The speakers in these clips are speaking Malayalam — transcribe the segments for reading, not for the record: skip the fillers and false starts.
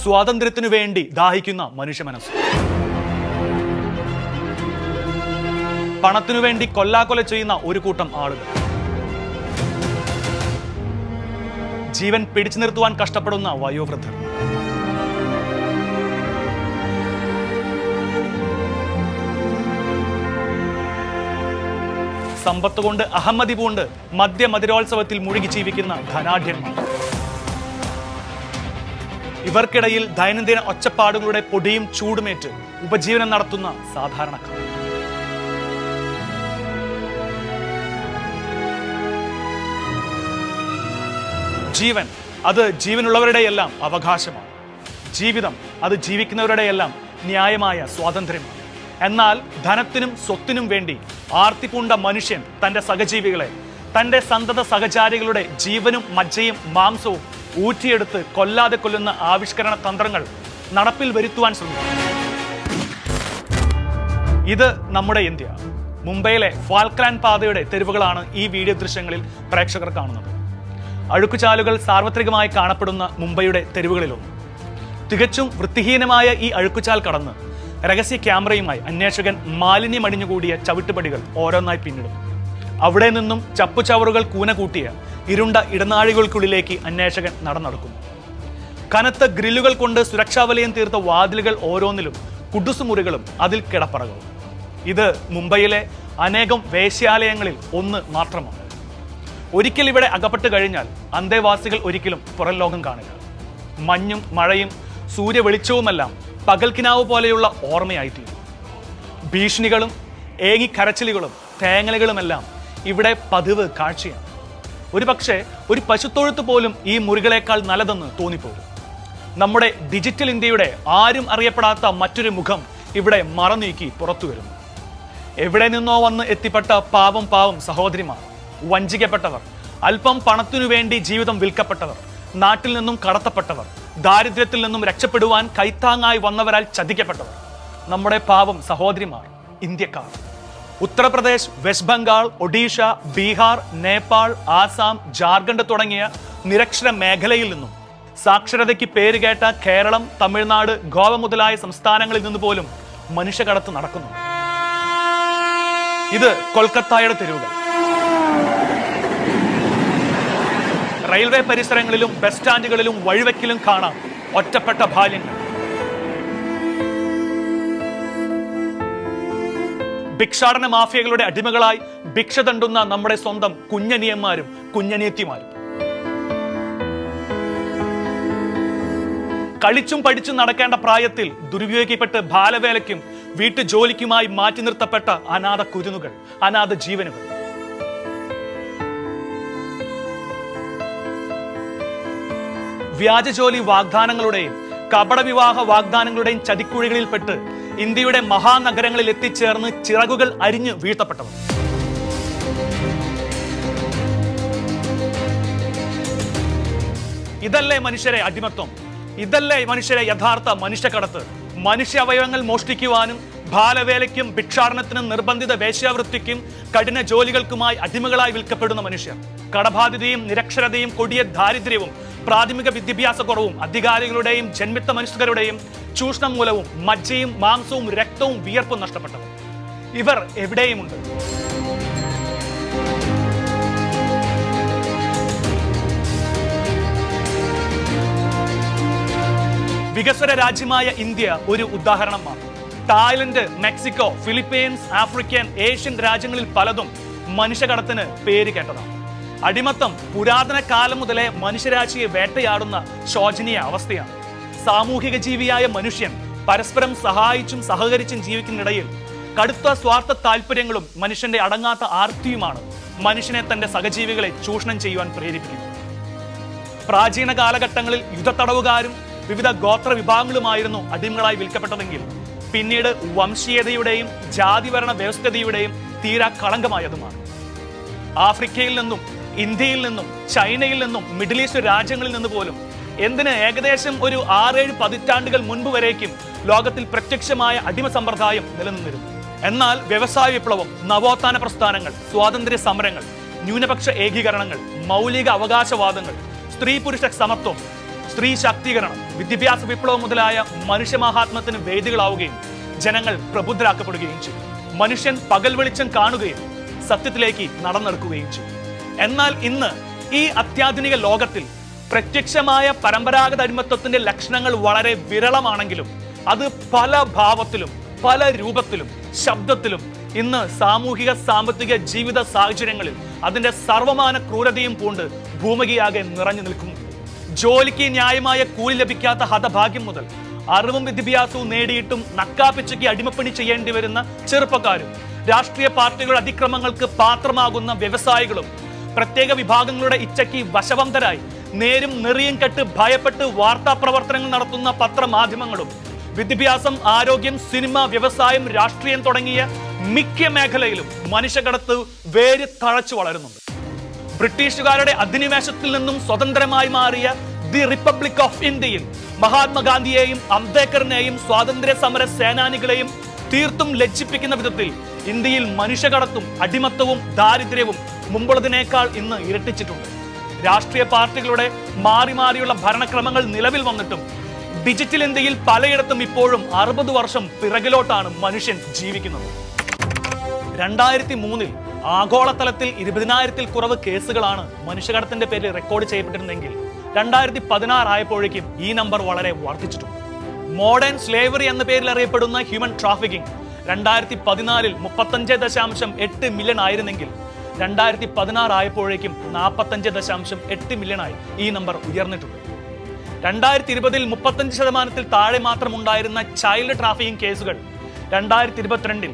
സ്വാതന്ത്ര്യത്തിനു വേണ്ടി ദാഹിക്കുന്ന മനുഷ്യ മനസ്സ്. പണത്തിനു വേണ്ടി കൊല്ലാക്കൊല ചെയ്യുന്ന ഒരു കൂട്ടം ആളുകൾ. ജീവൻ പിടിച്ചു നിർത്തുവാൻ കഷ്ടപ്പെടുന്ന വയോവൃദ്ധർ. സമ്പത്ത് കൊണ്ട് അഹമ്മദി പൂണ്ട് മദ്യമതിരോത്സവത്തിൽ മുഴുകി ജീവിക്കുന്ന ധനാഢ്യന്മാർ. ഇവർക്കിടയിൽ ദൈനംദിന ഒച്ചപ്പാടുകളുടെ പൊടിയും ചൂടുമേറ്റ് ഉപജീവനം നടത്തുന്ന സാധാരണക്കാർ. ജീവൻ അത് ജീവനുള്ളവരുടെയെല്ലാം അവകാശമാണ്. ജീവിതം അത് ജീവിക്കുന്നവരുടെയെല്ലാം ന്യായമായ സ്വാതന്ത്ര്യമാണ്. എന്നാൽ ധനത്തിനും സ്വത്തിനും വേണ്ടി ആർത്തിപൂണ്ട മനുഷ്യൻ തൻ്റെ സഹജീവികളെ, തൻ്റെ സന്തത സഹചാരികളുടെ ജീവനും മജ്ജയും മാംസവും ഊറ്റിയെടുത്ത് കൊല്ലാതെ കൊല്ലുന്ന ആവിഷ്കരണ തന്ത്രങ്ങൾ നടപ്പിൽ വരുത്തുവാൻ ശ്രമിക്കും. ഇത് നമ്മുടെ ഇന്ത്യ. മുംബൈയിലെ ഫാൽക്ലാൻഡ് പാതയുടെ തെരുവുകളാണ് ഈ വീഡിയോ ദൃശ്യങ്ങളിൽ പ്രേക്ഷകർ കാണുന്നത്. അഴുക്കുചാലുകൾ സാർവത്രികമായി കാണപ്പെടുന്ന മുംബൈയുടെ തെരുവുകളിലൊന്നും. തികച്ചും വൃത്തിഹീനമായ ഈ അഴുക്കുചാൽ കടന്ന് രഹസ്യ ക്യാമറയുമായി അന്വേഷകൻ മാലിന്യമടിഞ്ഞുകൂടിയ ചവിട്ടുപടികൾ ഓരോന്നായി പിന്നിടും. അവിടെ നിന്നും ചപ്പുചവറുകൾ കൂന കൂട്ടിയ ഇരുണ്ട ഇടനാഴികൾക്കുള്ളിലേക്ക് അന്വേഷകൻ നടന്നെടുക്കുന്നു. കനത്ത ഗ്രില്ലുകൾ കൊണ്ട് സുരക്ഷാ വലയം തീർത്ത വാതിലുകൾ ഓരോന്നിലും കുടുസുമുറികളും അതിൽ കിടപ്പറകളും. ഇത് മുംബൈയിലെ അനേകം വേശ്യാലയങ്ങളിൽ ഒന്ന് മാത്രമാണ്. ഒരിക്കൽ ഇവിടെ അകപ്പെട്ട് കഴിഞ്ഞാൽ അന്തേവാസികൾ ഒരിക്കലും പുറം ലോകം കാണില്ല. മഞ്ഞും മഴയും സൂര്യവെളിച്ചവുമെല്ലാം പകൽക്കിനാവ് പോലെയുള്ള ഓർമ്മയായിത്തീരും. ഭീഷണികളും ഏങ്ങിക്കരച്ചിലുകളും തേങ്ങലുകളുമെല്ലാം ഇവിടെ പതിവ് കാഴ്ചയാണ്. ഒരുപക്ഷെ ഒരു പശുത്തൊഴുത്ത് പോലും ഈ മുറികളേക്കാൾ നല്ലതെന്ന് തോന്നിപ്പോകും. നമ്മുടെ ഡിജിറ്റൽ ഇന്ത്യയുടെ ആരും അറിയപ്പെടാത്ത മറ്റൊരു മുഖം ഇവിടെ മറനീക്കി പുറത്തു വരുന്നു. എവിടെ നിന്നോ വന്ന് എത്തിപ്പെട്ട പാവം സഹോദരിമാർ, വഞ്ചിക്കപ്പെട്ടവർ, അല്പം പണത്തിനു വേണ്ടി ജീവിതം വിൽക്കപ്പെട്ടവർ, നാട്ടിൽ നിന്നും കടത്തപ്പെട്ടവർ, ദാരിദ്ര്യത്തിൽ നിന്നും രക്ഷപ്പെടുവാൻ കൈത്താങ്ങായി വന്നവരാൽ ചതിക്കപ്പെട്ടവർ, നമ്മുടെ പാവം സഹോദരിമാർ, ഇന്ത്യക്കാർ. ഉത്തർപ്രദേശ്, വെസ്റ്റ് ബംഗാൾ, ഒഡീഷ, ബീഹാർ, നേപ്പാൾ, ആസാം, ജാർഖണ്ഡ് തുടങ്ങിയ നിരക്ഷര മേഖലയിൽ നിന്നും സാക്ഷരതയ്ക്ക് പേരുകേട്ട കേരളം, തമിഴ്നാട്, ഗോവ മുതലായ സംസ്ഥാനങ്ങളിൽ നിന്ന് പോലും മനുഷ്യകടത്ത് നടക്കുന്നു. ഇത് കൊൽക്കത്തയുടെ തെരുവുകൾ. റെയിൽവേ പരിസരങ്ങളിലും ബസ് സ്റ്റാൻഡുകളിലും വഴിവെക്കിലും കാണാം ഒറ്റപ്പെട്ട ബാല്യങ്ങൾ. ഭിക്ഷാടന മാഫിയകളുടെ അടിമകളായി ഭിക്ഷ തണ്ടുന്ന നമ്മുടെ സ്വന്തം കുഞ്ഞനിയന്മാരും കുഞ്ഞനിയത്തിമാരും. കളിച്ചും പഠിച്ചും നടക്കേണ്ട പ്രായത്തിൽ ദുരുപയോഗിക്കപ്പെട്ട് ബാലവേലയ്ക്കും വീട്ടു ജോലിക്കുമായി മാറ്റി നിർത്തപ്പെട്ട അനാഥ കുരുന്നുകൾ, അനാഥ ജീവനുകൾ. വ്യാജജോലി വാഗ്ദാനങ്ങളുടെയും കപടവിവാഹ വാഗ്ദാനങ്ങളുടെയും ചതിക്കുഴികളിൽപ്പെട്ട് ഇന്ത്യയുടെ മഹാനഗരങ്ങളിൽ എത്തിച്ചേർന്ന് ചിറകുകൾ അരിഞ്ഞു വീഴ്ത്തപ്പെട്ടവർ. ഇതല്ലേ മനുഷ്യരെ അടിമത്വം? ഇതല്ലേ മനുഷ്യരെ യഥാർത്ഥ മനുഷ്യക്കടത്ത്? മനുഷ്യ അവയവങ്ങൾ മോഷ്ടിക്കുവാനും ബാലവേലയ്ക്കും ഭിക്ഷാടനത്തിനും നിർബന്ധിത വേശ്യാവൃത്തിക്കും കഠിന ജോലികൾക്കുമായി അടിമകളായി വിൽക്കപ്പെടുന്ന മനുഷ്യർ. കടബാധിതയും നിരക്ഷരതയും കൊടിയ ദാരിദ്ര്യവും പ്രാഥമിക വിദ്യാഭ്യാസക്കുറവും അധികാരികളുടെയും ജന്മിത്ത മനുഷ്യരുടെയും ചൂഷണം മൂലവും മജ്ജയും മാംസവും രക്തവും വിയർപ്പും നഷ്ടപ്പെട്ടവർ. ഇവർ എവിടെയുമുണ്ട്. വികസ്വര രാജ്യമായ ഇന്ത്യ ഒരു ഉദാഹരണമാണ്. Thailand, Mexico, Philippines, African, Asian രാജ്യങ്ങളിൽ പലതും മനുഷ്യകടത്തിന് പേര് കേട്ടതാണ്. അടിമത്തം പുരാതന കാലം മുതലേ മനുഷ്യരാശിയെ വേട്ടയാടുന്ന ശോചനീയ അവസ്ഥയാണ്. സാമൂഹിക ജീവിയായ മനുഷ്യൻ പരസ്പരം സഹായിച്ചും സഹകരിച്ചും ജീവിക്കുന്നിടയിൽ കടുത്ത സ്വാർത്ഥ താല്പര്യങ്ങളും മനുഷ്യന്റെ അടങ്ങാത്ത ആർത്തിയുമാണ് മനുഷ്യനെ തന്റെ സഹജീവികളെ ചൂഷണം ചെയ്യുവാൻ പ്രേരിപ്പിക്കുന്നത്. പ്രാചീന കാലഘട്ടങ്ങളിൽ യുദ്ധത്തടവുകാരും വിവിധ ഗോത്ര വിഭാഗങ്ങളുമായിരുന്നു അടിമകളായി വിൽക്കപ്പെട്ടതെങ്കിൽ പിന്നീട് വംശീയതയുടെയും ജാതിഭരണ വ്യവസ്ഥതയുടെയും തീരാ കളങ്കമായതുമാണ്. ആഫ്രിക്കയിൽ നിന്നും ഇന്ത്യയിൽ നിന്നും ചൈനയിൽ നിന്നും മിഡിൽ ഈസ്റ്റ് രാജ്യങ്ങളിൽ നിന്ന് പോലും എന്തിന് ഏകദേശം ഒരു 6-7 പതിറ്റാണ്ടുകൾ മുൻപ് വരേക്കും ലോകത്തിൽ പ്രത്യക്ഷമായ അടിമ സമ്പ്രദായം നിലനിന്നിരുന്നു. എന്നാൽ വ്യവസായ വിപ്ലവം, നവോത്ഥാന പ്രസ്ഥാനങ്ങൾ, സ്വാതന്ത്ര്യ സമരങ്ങൾ, ന്യൂനപക്ഷ ഏകീകരണങ്ങൾ, മൗലിക അവകാശവാദങ്ങൾ, സ്ത്രീ പുരുഷ സമത്വം, സ്ത്രീ ശാക്തീകരണം, വിദ്യാഭ്യാസ വിപ്ലവം മുതലായ മനുഷ്യമഹാത്മത്തിന് വേദികളാവുകയും ജനങ്ങൾ പ്രബുദ്ധരാക്കപ്പെടുകയും ചെയ്യും. മനുഷ്യൻ പകൽ വെളിച്ചം കാണുകയും സത്യത്തിലേക്ക് നടന്നെടുക്കുകയും ചെയ്യും. എന്നാൽ ഇന്ന് ഈ അത്യാധുനിക ലോകത്തിൽ പ്രത്യക്ഷമായ പരമ്പരാഗത അടിമത്വത്തിന്റെ ലക്ഷണങ്ങൾ വളരെ വിരളമാണെങ്കിലും അത് പല ഭാവത്തിലും പല രൂപത്തിലും ശബ്ദത്തിലും ഇന്ന് സാമൂഹിക സാമ്പത്തിക ജീവിത സാഹചര്യങ്ങളിൽ അതിന്റെ സർവമാന ക്രൂരതയും പൂണ്ട് ഭൂമികയാകെ നിറഞ്ഞു നിൽക്കുന്നു. ജോലിക്ക് ന്യായമായ കൂലി ലഭിക്കാത്ത ഹതഭാഗ്യം മുതൽ അറിവും വിദ്യാഭ്യാസവും നേടിയിട്ടും നക്കാപ്പിച്ചയ്ക്ക് അടിമപ്പണി ചെയ്യേണ്ടി വരുന്ന ചെറുപ്പക്കാരും, രാഷ്ട്രീയ പാർട്ടികളുടെ അതിക്രമങ്ങൾക്ക് പാത്രമാകുന്ന വ്യവസായികളും, പ്രത്യേക വിഭാഗങ്ങളുടെ ഇച്ഛയ്ക്ക് വശവന്തരായി നേരും നെറിയും കെട്ട് ഭയപ്പെട്ട് വാർത്താ പ്രവർത്തനങ്ങൾ നടത്തുന്ന പത്രമാധ്യമങ്ങളും, വിദ്യാഭ്യാസം, ആരോഗ്യം, സിനിമ, വ്യവസായം, രാഷ്ട്രീയം തുടങ്ങിയ മിക്ക മേഖലയിലും മനുഷ്യക്കടത്ത് വേര് തഴച്ചു വളരുന്നുണ്ട്. ബ്രിട്ടീഷുകാരുടെ അധിനിവേശത്തിൽ നിന്നും സ്വതന്ത്രമായി മാറിയ ദി റിപ്പബ്ലിക് ഓഫ് ഇന്ത്യയിൽ മഹാത്മാഗാന്ധിയെയും അംബേദ്കറിനെയും സ്വാതന്ത്ര്യ സമര സേനാനികളെയും തീർത്തും ലജ്ജിപ്പിക്കുന്ന വിധത്തിൽ ഇന്ത്യയിൽ മനുഷ്യക്കടത്തും അടിമത്തവും ദാരിദ്ര്യവും മുമ്പുള്ളതിനേക്കാൾ ഇന്ന് ഇരട്ടിച്ചിട്ടുണ്ട്. രാഷ്ട്രീയ പാർട്ടികളുടെ മാറി മാറിയുള്ള ഭരണക്രമങ്ങൾ നിലവിൽ വന്നിട്ടും ഡിജിറ്റൽ ഇന്ത്യയിൽ പലയിടത്തും ഇപ്പോഴും 60 വർഷം പിറകിലോട്ടാണ് മനുഷ്യൻ ജീവിക്കുന്നത്. 2003 ആഗോളതലത്തിൽ 20,000-ൽ കുറവ് കേസുകളാണ് മനുഷ്യക്കടത്തിന്റെ പേരിൽ റെക്കോർഡ് ചെയ്യപ്പെട്ടിരുന്നെങ്കിൽ 2016 ആയപ്പോഴേക്കും ഈ നമ്പർ വളരെ വർദ്ധിച്ചിട്ടുണ്ട്. മോഡേൺ സ്ലേവറി എന്ന പേരിൽ അറിയപ്പെടുന്ന ഹ്യൂമൻ ട്രാഫിക്കിംഗ് 2014-ൽ 35.8 മില്യൺ ആയിരുന്നെങ്കിൽ 2016 ആയപ്പോഴേക്കും 45.8 മില്യണായി ഈ നമ്പർ ഉയർന്നിട്ടുണ്ട്. 2020-ൽ 35% താഴെ മാത്രം ഉണ്ടായിരുന്ന ചൈൽഡ് ട്രാഫിക്കിംഗ് കേസുകൾ 2022-ൽ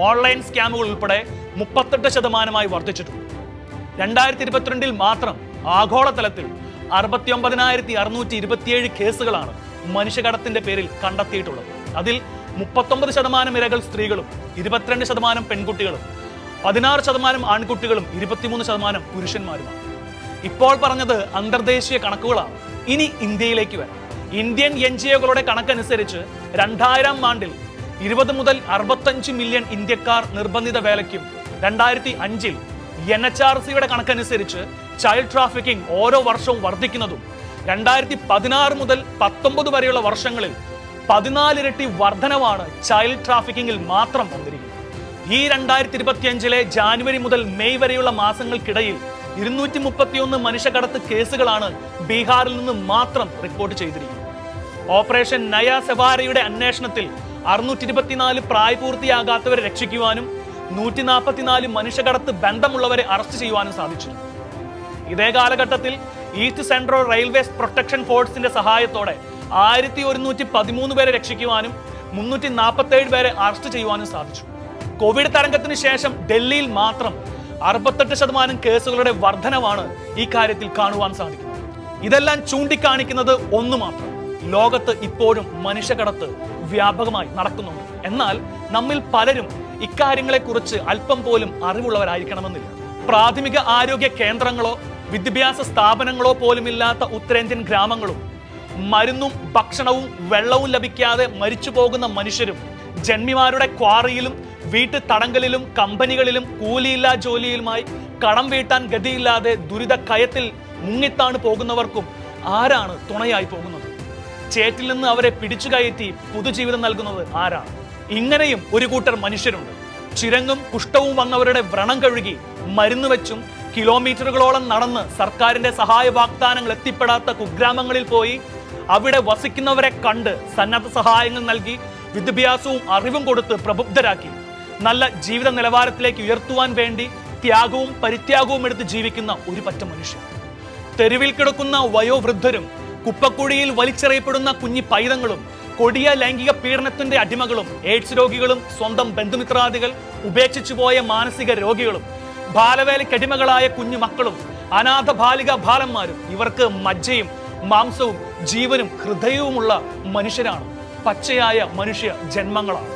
ഓൺലൈൻ സ്കാമുകൾ ഉൾപ്പെടെ 38% വർദ്ധിച്ചിട്ടുണ്ട്. 2022-ൽ മാത്രം ആഗോളതലത്തിൽ 69,627 കേസുകളാണ് മനുഷ്യക്കടത്തിന്റെ പേരിൽ കണ്ടെത്തിയിട്ടുള്ളത്. അതിൽ 39% ഇരകൾ സ്ത്രീകളും 22% പെൺകുട്ടികളും 16% ആൺകുട്ടികളും 23% പുരുഷന്മാരുമാണ്. ഇപ്പോൾ പറഞ്ഞത് അന്തർദേശീയ കണക്കുകളാണ്. ഇനി ഇന്ത്യയിലേക്ക് വരാം. ഇന്ത്യൻ NGOകളുടെ കണക്കനുസരിച്ച് 2000 ആണ്ടിൽ 20 മുതൽ 65 മില്യൺ ഇന്ത്യക്കാർ നിർബന്ധിത വേലയ്ക്കും 2005-ൽ NHRCയുടെ കണക്കനുസരിച്ച് ചൈൽഡ് ട്രാഫിക്കിംഗ് ഓരോ വർഷവും വർദ്ധിക്കുന്നതും 2016 മുതൽ 19 വരെയുള്ള വർഷങ്ങളിൽ 14 ഇരട്ടി വർധനവാണ് ചൈൽഡ് ട്രാഫിക്കിംഗിൽ മാത്രം വന്നിരിക്കുന്നത്. ഈ 2025-ലെ ജാനുവരി മുതൽ മെയ് വരെയുള്ള മാസങ്ങൾക്കിടയിൽ 231 മനുഷ്യക്കടത്ത് കേസുകളാണ് ബീഹാറിൽ നിന്ന് മാത്രം റിപ്പോർട്ട് ചെയ്തിരിക്കുന്നത്. ഓപ്പറേഷൻ നയ സെവാരയുടെ അന്വേഷണത്തിൽ 624 പ്രായപൂർത്തിയാകാത്തവരെ രക്ഷിക്കുവാനും 144 മനുഷ്യക്കടത്ത് ബന്ധമുള്ളവരെ അറസ്റ്റ് ചെയ്യുവാനും സാധിച്ചു. ഇതേ കാലഘട്ടത്തിൽ ഈസ്റ്റ് സെൻട്രൽ റെയിൽവേസ് പ്രൊട്ടക്ഷൻ ഫോഴ്സിന്റെ സഹായത്തോടെ 1113 പേരെ രക്ഷിക്കുവാനും 347 പേരെ അറസ്റ്റ് ചെയ്യുവാനും സാധിച്ചു. കോവിഡ് തരംഗത്തിന് ശേഷം ഡൽഹിയിൽ മാത്രം 68% കേസുകളുടെ വർധനവാണ് ഈ കാര്യത്തിൽ കാണുവാൻ സാധിക്കുന്നത്. ഇതെല്ലാം ചൂണ്ടിക്കാണിക്കുന്നത് ഒന്നു മാത്രം: ലോകത്ത് ഇപ്പോഴും മനുഷ്യക്കടത്ത് വ്യാപകമായി നടക്കുന്നുണ്ട്. എന്നാൽ നമ്മിൽ പലരും ഇക്കാര്യങ്ങളെക്കുറിച്ച് അല്പം പോലും അറിവുള്ളവരായിരിക്കണമെന്നില്ല. പ്രാഥമിക ആരോഗ്യ കേന്ദ്രങ്ങളോ വിദ്യാഭ്യാസ സ്ഥാപനങ്ങളോ പോലുമില്ലാത്ത ഉത്തരേന്ത്യൻ ഗ്രാമങ്ങളും മരുന്നും ഭക്ഷണവും വെള്ളവും ലഭിക്കാതെ മരിച്ചു പോകുന്ന മനുഷ്യരും, ജന്മിമാരുടെ ക്വാറിയിലും വീട്ടു തടങ്കലിലും കമ്പനികളിലും കൂലിയില്ലാ ജോലിയിലുമായി കടം വീട്ടാൻ ഗതിയില്ലാതെ ദുരിത കയത്തിൽ മുങ്ങിത്താണ് പോകുന്നവർക്കും ആരാണ് തുണയായി പോകുന്നത്? ചേറ്റിൽ നിന്ന് അവരെ പിടിച്ചു കയറ്റി പുതുജീവിതം നൽകുന്നത് ആരാണ്? ഇങ്ങനെയും ഒരു കൂട്ടർ മനുഷ്യരുണ്ട്. ചിരങ്ങും കുഷ്ഠവും വന്നവരുടെ വ്രണം കഴുകി മരുന്ന് വെച്ചും കിലോമീറ്ററുകളോളം നടന്ന് സർക്കാരിന്റെ സഹായ വാഗ്ദാനങ്ങൾ എത്തിപ്പെടാത്ത കുഗ്രാമങ്ങളിൽ പോയി അവിടെ വസിക്കുന്നവരെ കണ്ട് സന്നദ്ധ സഹായങ്ങൾ നൽകി വിദ്യാഭ്യാസവും അറിവും കൊടുത്ത് പ്രബുദ്ധരാക്കി നല്ല ജീവിത നിലവാരത്തിലേക്ക് ഉയർത്തുവാൻ വേണ്ടി ത്യാഗവും പരിത്യാഗവും എടുത്ത് ജീവിക്കുന്ന ഒരു പറ്റം മനുഷ്യർ. തെരുവിൽ കിടക്കുന്ന വയോവൃദ്ധരും കുപ്പക്കുഴിയിൽ വലിച്ചെറിയപ്പെടുന്ന കുഞ്ഞി പൈതങ്ങളും കൊടിയ ലൈംഗിക പീഡനത്തിന്റെ അടിമകളും എയ്ഡ്സ് രോഗികളും സ്വന്തം ബന്ധുമിത്രാദികൾ ഉപേക്ഷിച്ചു പോയ മാനസിക രോഗികളും ബാലവേലക്കടിമകളായ കുഞ്ഞു മക്കളും അനാഥ ബാലിക ബാലന്മാരും ഇവർക്ക് മജ്ജയും മാംസവും ജീവനും ഹൃദയവുമുള്ള മനുഷ്യരാണ്. പച്ചയായ മനുഷ്യ ജന്മങ്ങളാണ്.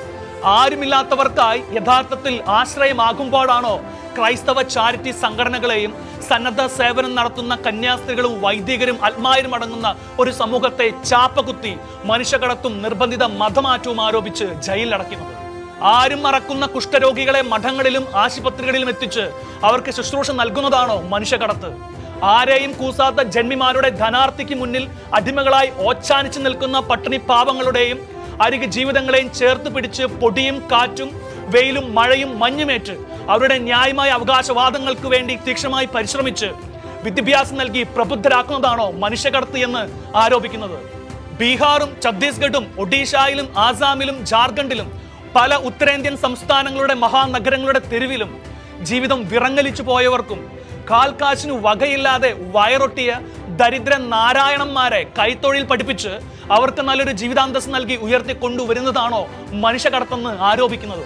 ആരുമില്ലാത്തവർക്കായി യഥാർത്ഥത്തിൽ ആശ്രയമാകുമ്പോഴാണോ ക്രൈസ്തവ ചാരിറ്റി സംഘടനകളെയും സന്നദ്ധ സേവനം നടത്തുന്ന കന്യാസ്ത്രീകളും വൈദികരും ആത്മാരും അടങ്ങുന്ന ഒരു സമൂഹത്തെ ചാപ്പകുത്തി മനുഷ്യക്കടത്തും നിർബന്ധിത മതമാറ്റവും ആരോപിച്ച് ജയിലിലടയ്ക്കുന്നത്? ആരും മറക്കുന്ന കുഷ്ഠരോഗികളെ മഠങ്ങളിലും ആശുപത്രികളിലും എത്തിച്ച് അവർക്ക് ശുശ്രൂഷ നൽകുന്നതാണോ മനുഷ്യക്കടത്ത്? ആരെയും കൂസാത്ത ജന്മിമാരുടെ ധനാർത്ഥിക്ക് മുന്നിൽ അടിമകളായി ഓച്ചാനിച്ചു നിൽക്കുന്ന പട്ടിണി പാവങ്ങളുടെയും അരികെ ജീവിതങ്ങളെയും ചേർത്ത് പിടിച്ച് പൊടിയും കാറ്റും വെയിലും മഴയും മഞ്ഞുമേറ്റ് അവരുടെ ന്യായമായ അവകാശവാദങ്ങൾക്ക് വേണ്ടി തീക്ഷണമായി പരിശ്രമിച്ച് വിദ്യാഭ്യാസം നൽകി പ്രബുദ്ധരാക്കുന്നതാണോ മനുഷ്യകടത്ത് എന്ന് ആരോപിക്കുന്നത്? ബീഹാറും ഛത്തീസ്ഗഡും ഒഡീഷയിലും ആസാമിലും ജാർഖണ്ഡിലും പല ഉത്തരേന്ത്യൻ സംസ്ഥാനങ്ങളുടെ മഹാനഗരങ്ങളുടെ തെരുവിലും ജീവിതം വിറങ്ങലിച്ചു പോയവർക്കും കാൽക്കാശിനു വകയില്ലാതെ വയറൊട്ടിയ ദരിദ്ര നാരായണന്മാരെ കൈത്തൊഴിൽ പഠിപ്പിച്ച് അവർക്ക് നല്ലൊരു ജീവിതാന്തസ് നൽകി ഉയർത്തിക്കൊണ്ടുവരുന്നതാണോ മനുഷ്യകടത്തെന്ന് ആരോപിക്കുന്നത്?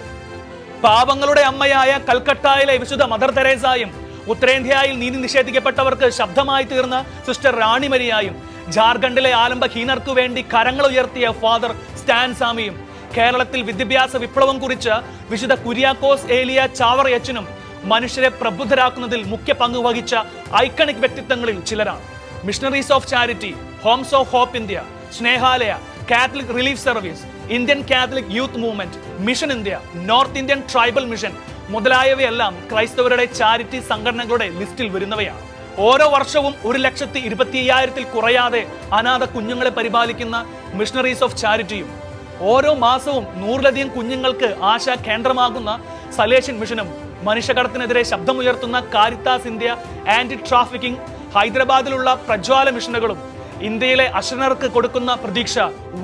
പാവങ്ങളുടെ അമ്മയായ കൽക്കട്ടയിലെ വിശുദ്ധ മദർ തെരേസയും ഉത്തരേന്ത്യയിൽ നീതി നിഷേധിക്കപ്പെട്ടവർക്ക് ശബ്ദമായി തീർന്ന സിസ്റ്റർ റാണിമരിയായും ജാർഖണ്ഡിലെ ആലംബഹീനർക്കു വേണ്ടി കരങ്ങൾ ഉയർത്തിയ ഫാദർ സ്റ്റാൻ സ്വാമിയും കേരളത്തിൽ വിദ്യാഭ്യാസ വിപ്ലവം കുറിച്ച വിശുദ്ധ കുര്യാക്കോസ് ഏലിയ ചാവറയച്ചനും മനുഷ്യരെ പ്രബുദ്ധരാക്കുന്നതിൽ മുഖ്യ പങ്ക് വഹിച്ച ഐക്കണിക് വ്യക്തിത്വങ്ങളിൽ ചിലരാണ്. Missionaries of Charity, Homes of Hope India, Snehalaya, Catholic Relief Service, Indian Catholic Youth Movement, Mission India, North Indian Tribal Mission മുതലായവയെല്ലാം ക്രൈസ്തവരുടെ ചാരിറ്റി സംഘടനകളുടെ ലിസ്റ്റിൽ വരുന്നവയാണ്. ഓരോ വർഷവും 1,25,000 കുറയാതെ അനാഥ കുഞ്ഞുങ്ങളെ പരിപാലിക്കുന്ന മിഷണറീസ് ഓഫ് ചാരിറ്റിയും ഓരോ മാസവും 100ലധികം കുഞ്ഞുങ്ങൾക്ക് ആശാ കേന്ദ്രമാകുന്ന സലേഷൻ മിഷനും മനുഷ്യകടത്തിനെതിരെ ശബ്ദമുയർത്തുന്ന കാരിത്താസ് ഇന്ത്യ, ആന്റി ട്രാഫിക്കിംഗ്, ഹൈദരാബാദിലുള്ള പ്രജ്വാല മിഷനുകളും ഇന്ത്യയിലെ അശരണർക്ക് കൊടുക്കുന്ന പ്രതീക്ഷ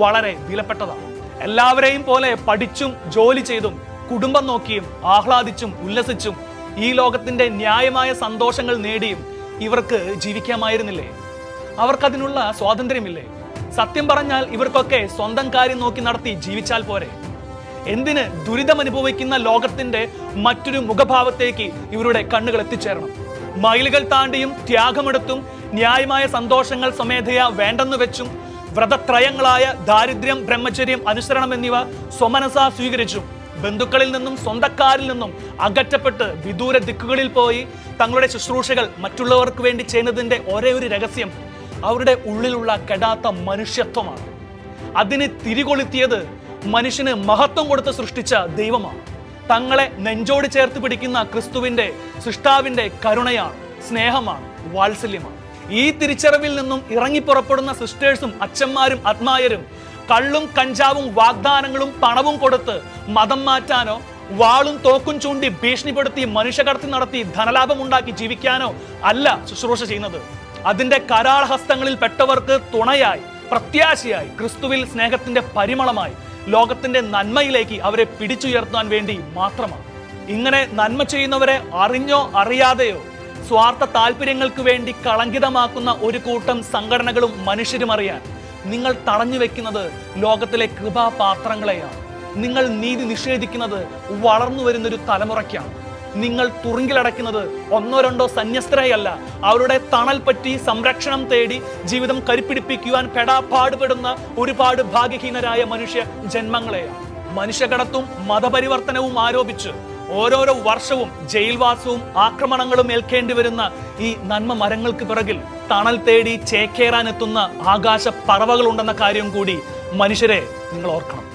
വളരെ വിലപ്പെട്ടതാണ്. എല്ലാവരെയും പോലെ പഠിച്ചും ജോലി ചെയ്തും കുടുംബം നോക്കിയും ആഹ്ലാദിച്ചും ഉല്ലസിച്ചും ഈ ലോകത്തിന്റെ ന്യായമായ സന്തോഷങ്ങൾ നേടിയും ഇവർക്ക് ജീവിക്കാമായിരുന്നില്ലേ? അവർക്കതിനുള്ള സ്വാതന്ത്ര്യമില്ലേ? സത്യം പറഞ്ഞാൽ ഇവർക്കൊക്കെ സ്വന്തം കാര്യം നോക്കി നടത്തി ജീവിച്ചാൽ പോരെ? എന്തിന് ദുരിതം അനുഭവിക്കുന്ന ലോകത്തിന്റെ മറ്റൊരു മുഖഭാവത്തേക്ക് ഇവരുടെ കണ്ണുകൾ എത്തിച്ചേരണം? മൈലുകൾ താണ്ടിയും ത്യാഗമെടുത്തും ന്യായമായ സന്തോഷങ്ങൾ സ്വമേധയാ വേണ്ടെന്ന് വെച്ചും വ്രതത്രയങ്ങളായ ദാരിദ്ര്യം, ബ്രഹ്മചര്യം, അനുസരണം എന്നിവ സ്വമനസാ സ്വീകരിച്ചും ബന്ധുക്കളിൽ നിന്നും സ്വന്തക്കാരിൽ നിന്നും അകറ്റപ്പെട്ട് വിദൂര ദിക്കുകളിൽ പോയി തങ്ങളുടെ ശുശ്രൂഷകൾ മറ്റുള്ളവർക്ക് വേണ്ടി ചെയ്യുന്നതിന്റെ ഒരേ ഒരു രഹസ്യം അവരുടെ ഉള്ളിലുള്ള കെടാത്ത മനുഷ്യത്വമാണ്. അതിന് തിരികൊളുത്തിയത് മനുഷ്യന് മഹത്വം കൊടുത്ത് സൃഷ്ടിച്ച ദൈവമാണ്. തങ്ങളെ നെഞ്ചോട് ചേർത്ത് പിടിക്കുന്ന ക്രിസ്തുവിന്റെ സൃഷ്ടാവിന്റെ കരുണയാണ്, സ്നേഹമാണ്, വാത്സല്യമാണ്. ഈ തിരിച്ചറിവിൽ നിന്നും ഇറങ്ങിപ്പുറപ്പെടുന്ന സിസ്റ്റേഴ്സും അച്ഛന്മാരും ആത്മായരും കള്ളും കഞ്ചാവും വാഗ്ദാനങ്ങളും പണവും കൊടുത്ത് മതം മാറ്റാനോ വാളും തോക്കും ചൂണ്ടി ഭീഷണിപ്പെടുത്തി മനുഷ്യകടത്തി നടത്തി ധനലാഭമുണ്ടാക്കി ജീവിക്കാനോ അല്ല ശുശ്രൂഷ ചെയ്യുന്നത്. അതിന്റെ കരാള ഹസ്തങ്ങളിൽ പെട്ടവർക്ക് തുണയായി, പ്രത്യാശയായി, ക്രിസ്തുവിൽ സ്നേഹത്തിന്റെ പരിമളമായി ലോകത്തിന്റെ നന്മയിലേക്ക് അവരെ പിടിച്ചുയർത്താൻ വേണ്ടി മാത്രമാണ്. ഇങ്ങനെ നന്മ ചെയ്യുന്നവരെ അറിഞ്ഞോ അറിയാതെയോ സ്വാർത്ഥ താല്പര്യങ്ങൾക്ക് വേണ്ടി കളങ്കിതമാക്കുന്ന ഒരു കൂട്ടം സംഘടനകളും മനുഷ്യരും അറിയാൻ നിങ്ങൾ തടഞ്ഞു വെക്കുന്നത് ലോകത്തിലെ കൃപാപാത്രങ്ങളെയാണ്. നിങ്ങൾ നീതി നിഷേധിക്കുന്നത് വളർന്നു വരുന്നൊരു തലമുറയ്ക്കാണ്. നിങ്ങൾ തുറുങ്കിലടയ്ക്കുന്നത് ഒന്നോ രണ്ടോ സന്യസ്തരെയല്ല, അവരുടെ തണൽ പറ്റി സംരക്ഷണം തേടി ജീവിതം കരുപ്പിടിപ്പിക്കുവാൻ പെടാപ്പാടുപെടുന്ന ഒരുപാട് ഭാഗ്യഹീനരായ മനുഷ്യ ജന്മങ്ങളെയാണ്. മനുഷ്യകടത്തും മതപരിവർത്തനവും ആരോപിച്ച് ഓരോരോ വർഷവും ജയിൽവാസവും ആക്രമണങ്ങളും ഏൽക്കേണ്ടി വരുന്ന ഈ നന്മ മരങ്ങൾക്ക് പിറകിൽ തണൽ തേടി ചേക്കേറാനെത്തുന്ന ആകാശ പറവകളുണ്ടെന്ന കാര്യം കൂടി മനുഷ്യരെ നിങ്ങൾ ഓർക്കണം.